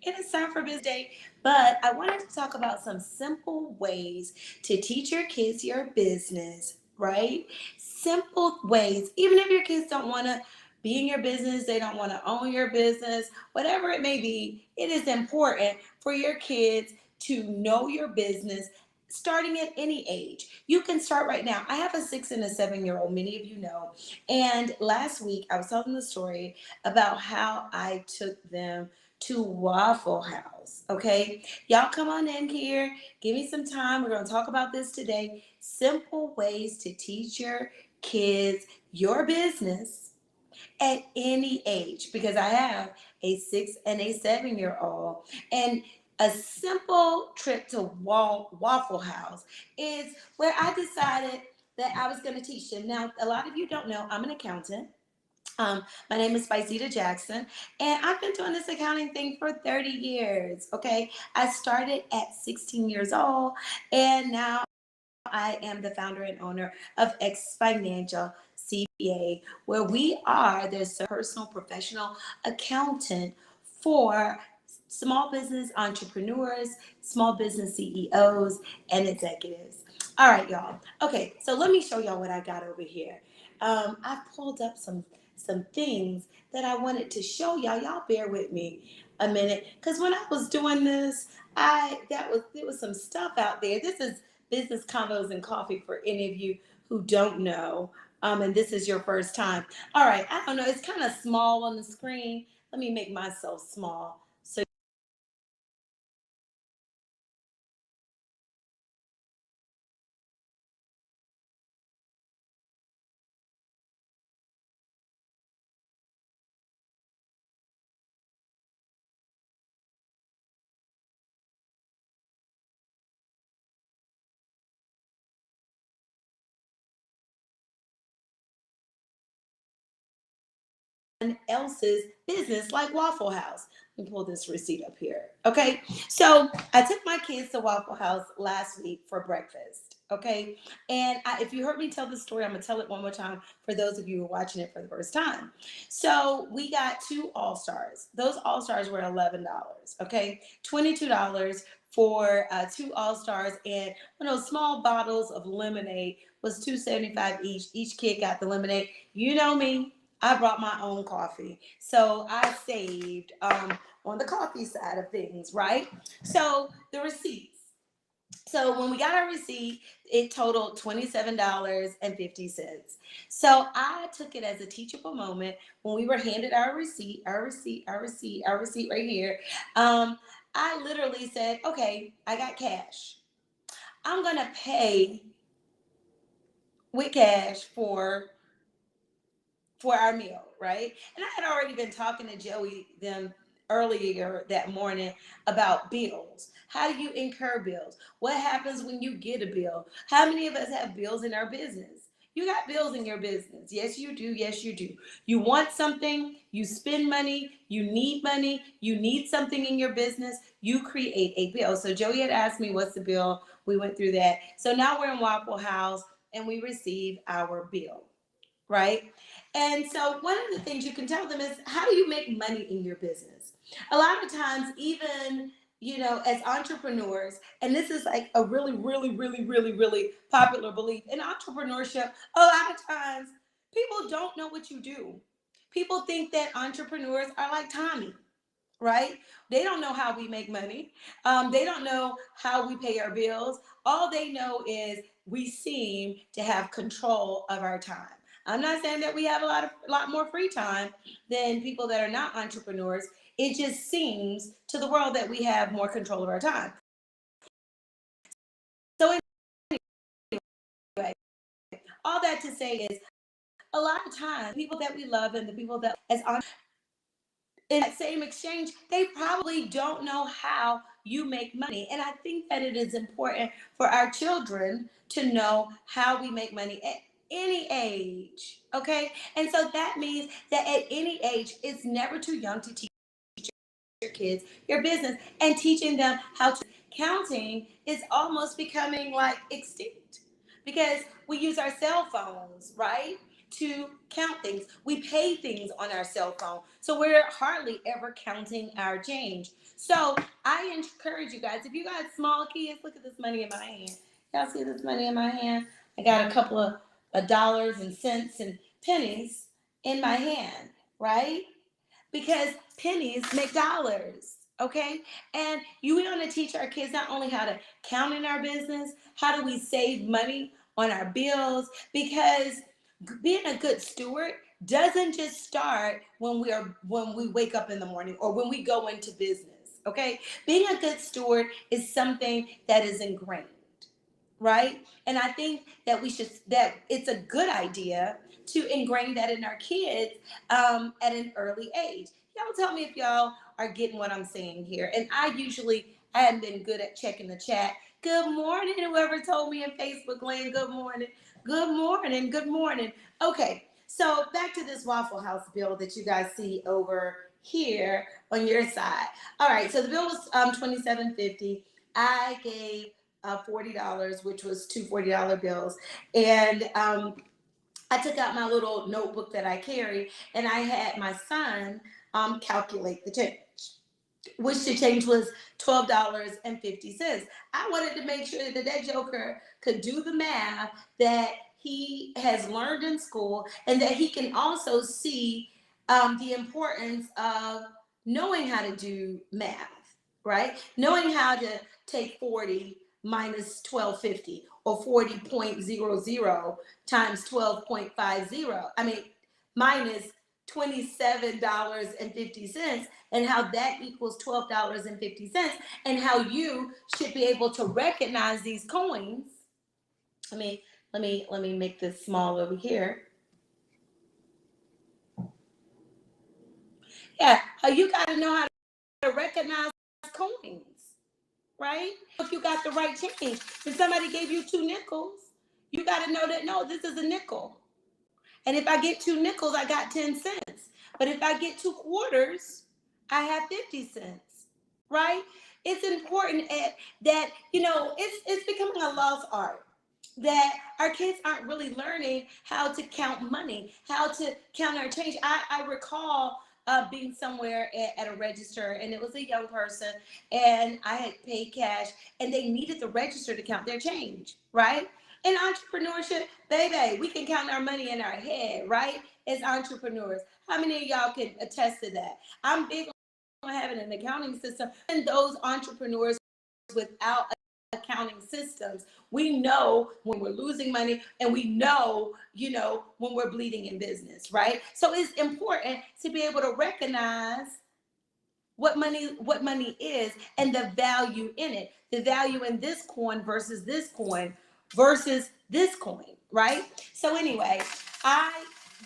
It is time for Biz Day, but I wanted to talk about some simple ways to teach your kids your business, right? Simple ways, even if your kids don't want to be in your business, they don't want to own your business, whatever it may be, it is important for your kids to know your business starting at any age. You can start right now. I have a 6 and a 7 year old, many of you know. And last week I was telling the story about how I took them to Waffle House. Okay, y'all come on in here. Give me some time. We're going to talk about this today. Simple ways to teach your kids your business at any age because I have a 6 and a 7 year old. And a simple trip to Waffle House is where I decided that I was going to teach them. Now, a lot of you don't know, I'm an accountant. My name is Spicita Jackson, and I've been doing this accounting thing for 30 years. Okay, I started at 16 years old, and now I am the founder and owner of X Financial CPA, where we are the personal professional accountant for small business entrepreneurs, small business CEOs, and executives. All right, y'all. Okay, so let me show y'all what I got over here. I pulled up some things that I wanted to show y'all. Y'all bear with me a minute, because when I was doing this, there was some stuff out there. This is business convos and coffee for any of you who don't know. And this is your first time. All right, I don't know. It's kind of small on the screen. Let me make myself small so else's business like Waffle House. Let me pull this receipt up here. Okay. So I took my kids to Waffle House last week for breakfast. Okay. And if you heard me tell the story, I'm going to tell it one more time for those of you who are watching it for the first time. So we got two All Stars. Those All Stars were $11. Okay. $22 for two All Stars. And one of those small bottles of lemonade was $2.75 each. Each kid got the lemonade. You know me. I brought my own coffee. So I saved on the coffee side of things, right? So the receipts. So when we got our receipt, it totaled $27.50. So I took it as a teachable moment when we were handed our receipt right here. I literally said, okay, I got cash. I'm going to pay with cash for our meal, right? And I had already been talking to Joey them earlier that morning about bills. How do you incur bills? What happens when you get a bill? How many of us have bills in our business? You got bills in your business. Yes, you do. Yes, you do. You want something, you spend money, you need something in your business, you create a bill. So Joey had asked me, what's the bill? We went through that. So now we're in Waffle House and we receive our bill, right? And so one of the things you can tell them is, how do you make money in your business? A lot of times, even as entrepreneurs, and this is like a really, really, really, really, really popular belief in entrepreneurship, a lot of times people don't know what you do. People think that entrepreneurs are like Tommy, right? They don't know how we make money. They don't know how we pay our bills. All they know is we seem to have control of our time. I'm not saying that we have a lot more free time than people that are not entrepreneurs. It just seems to the world that we have more control of our time. So anyway, all that to say is, a lot of times people that we love and the people that as in that same exchange, they probably don't know how you make money. And I think that it is important for our children to know how we make money at any age. Okay. And so that means that at any age, it's never too young to teach your kids your business, and teaching them how to counting is almost becoming like extinct because we use our cell phones, right, to count things. We pay things on our cell phone, so we're hardly ever counting our change. So I encourage you guys, if you got small kids, look at this money in my hand. Y'all see this money in my hand? I got a couple of dollars and cents and pennies in my hand, right? Because pennies make dollars. Okay, and you want to teach our kids not only how to count in our business, how do we save money on our bills, because being a good steward doesn't just start when we wake up in the morning or when we go into business. Okay, being a good steward is something that is ingrained, right? And I think that that it's a good idea to ingrain that in our kids at an early age. Y'all tell me if y'all are getting what I'm saying here. And I haven't been good at checking the chat. Good morning, whoever told me in Facebook land. Good morning. Good morning. Good morning. Okay, so back to this Waffle House bill that you guys see over here on your side. All right, so the bill was $27.50. I gave $40, which was two $40 bills. And I took out my little notebook that I carry, and I had my son calculate the change, which the change was $12.50. I wanted to make sure that that joker could do the math that he has learned in school, and that he can also see the importance of knowing how to do math, right? Knowing how to take 40 minus 1250, or 40.00 times 12.50. I mean, minus $27.50, and how that equals $12.50, and how you should be able to recognize these coins. Let me make this small over here. Yeah, how you got to know how to recognize coins, right? If you got the right change, if somebody gave you two nickels, you got to know that no, this is a nickel. And if I get two nickels, I got 10 cents. But if I get two quarters, I have 50 cents, right? It's important that, it's becoming a lost art, that our kids aren't really learning how to count money, how to count our change. I recall being somewhere at a register, and it was a young person, and I had paid cash, and they needed the register to count their change, right? In entrepreneurship, baby, we can count our money in our head, right? As entrepreneurs. How many of y'all can attest to that? I'm big on having an accounting system. And those entrepreneurs without accounting systems, we know when we're losing money, and we know, when we're bleeding in business, right? So it's important to be able to recognize what money is, and the value in it, the value in this coin versus this coin versus this coin, right? So anyway,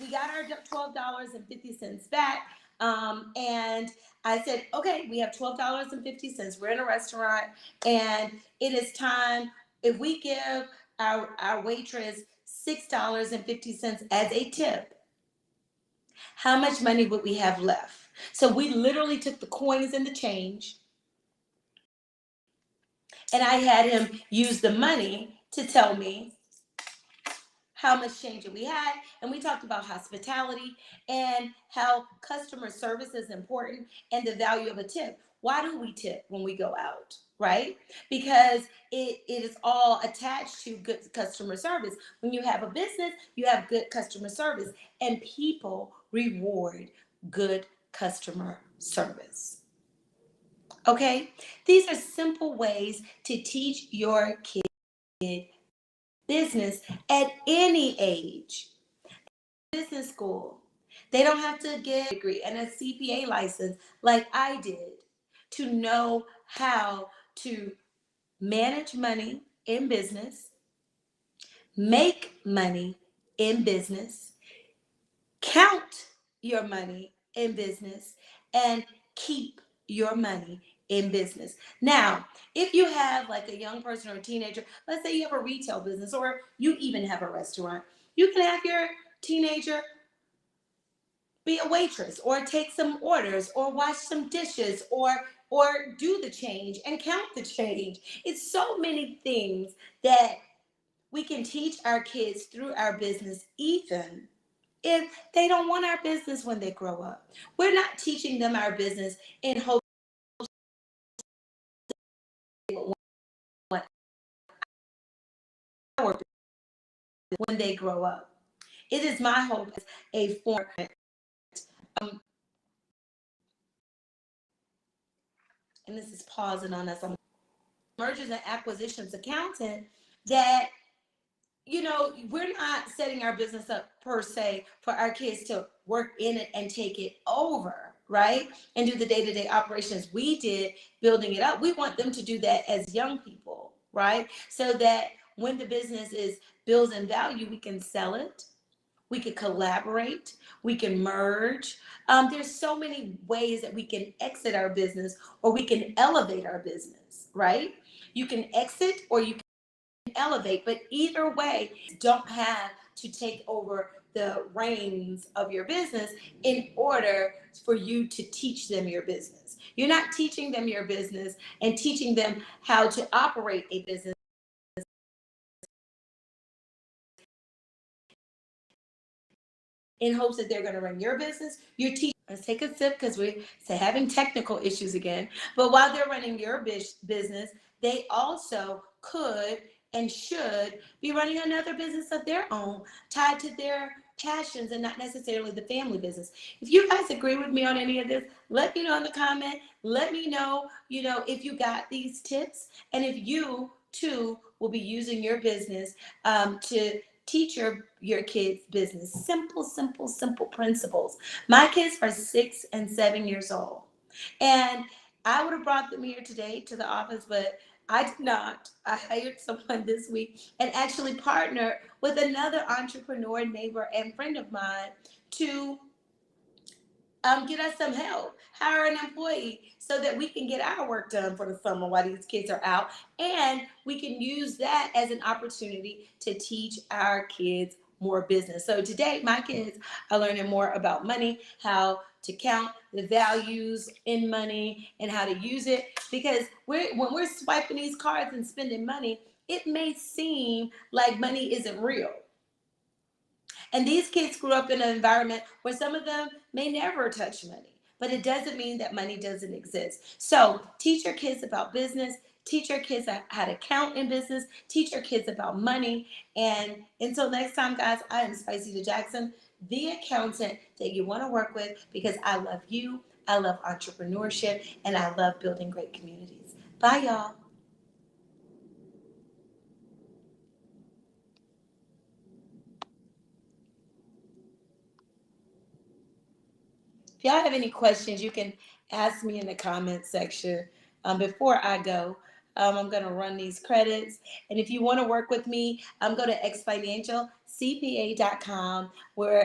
we got our $12.50 back, and I said, okay, we have $12.50. We're in a restaurant, and it is time. If we give our waitress $6.50 as a tip, how much money would we have left? So we literally took the coins and the change, and I had him use the money to tell me how much change we had. And we talked about hospitality and how customer service is important, and the value of a tip. Why do we tip when we go out, right? Because it is all attached to good customer service. When you have a business, you have good customer service, and people reward good customer service. Okay? These are simple ways to teach your kid business at any age. Business school. They don't have to get a degree and a CPA license like I did to know how to manage money in business, make money in business, count your money in business, and keep your money in business. Now, if you have like a young person or a teenager, let's say you have a retail business, or you even have a restaurant, you can have your teenager be a waitress, or take some orders, or wash some dishes, or do the change and count the change. It's so many things that we can teach our kids through our business, even if they don't want our business when they grow up. We're not teaching them our business in hopes when they grow up. It is my hope as a former and this is pausing on us. I'm mergers and acquisitions accountant that we're not setting our business up per se for our kids to work in it and take it over, right? And do the day-to-day operations we did building it up. We want them to do that as young people, right? So that when the business is builds in value, we can sell it, we could collaborate, we can merge. There's so many ways that we can exit our business or we can elevate our business, right? You can exit or you can elevate, but either way, don't have to take over the reins of your business in order for you to teach them your business. You're not teaching them your business and teaching them how to operate a business in hopes that they're going to run your business. You're teaching. Let's take a sip because we're having technical issues again. But while they're running your business, they also could and should be running another business of their own tied to their passions and not necessarily the family business. If you guys agree with me on any of this, let me know in the comment. Let me know, if you got these tips and if you too will be using your business to teach your kids business. Simple, simple, simple principles. My kids are 6 and 7 years old. And I would have brought them here today to the office, but I did not. I hired someone this week and actually partnered with another entrepreneur, neighbor, and friend of mine to get us some help, hire an employee so that we can get our work done for the summer while these kids are out. And we can use that as an opportunity to teach our kids more business. So today, my kids are learning more about money, how to count the values in money and how to use it. Because when we're swiping these cards and spending money, it may seem like money isn't real. And these kids grew up in an environment where some of them may never touch money, but it doesn't mean that money doesn't exist. So teach your kids about business, teach your kids how to count in business, teach your kids about money. And until next time, guys, I am Spicy the Jackson, the accountant that you want to work with because I love you, I love entrepreneurship, and I love building great communities. Bye, y'all. If y'all have any questions, you can ask me in the comment section. Before I go, I'm going to run these credits. And if you want to work with me, go to xfinancialcpa.com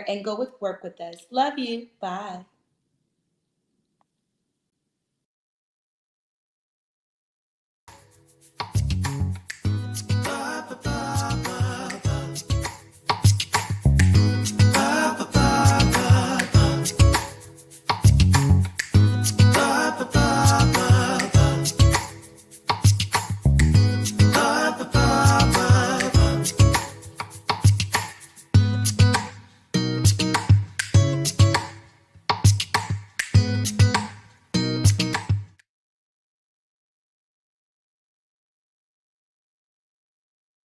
and go work with us. Love you. Bye.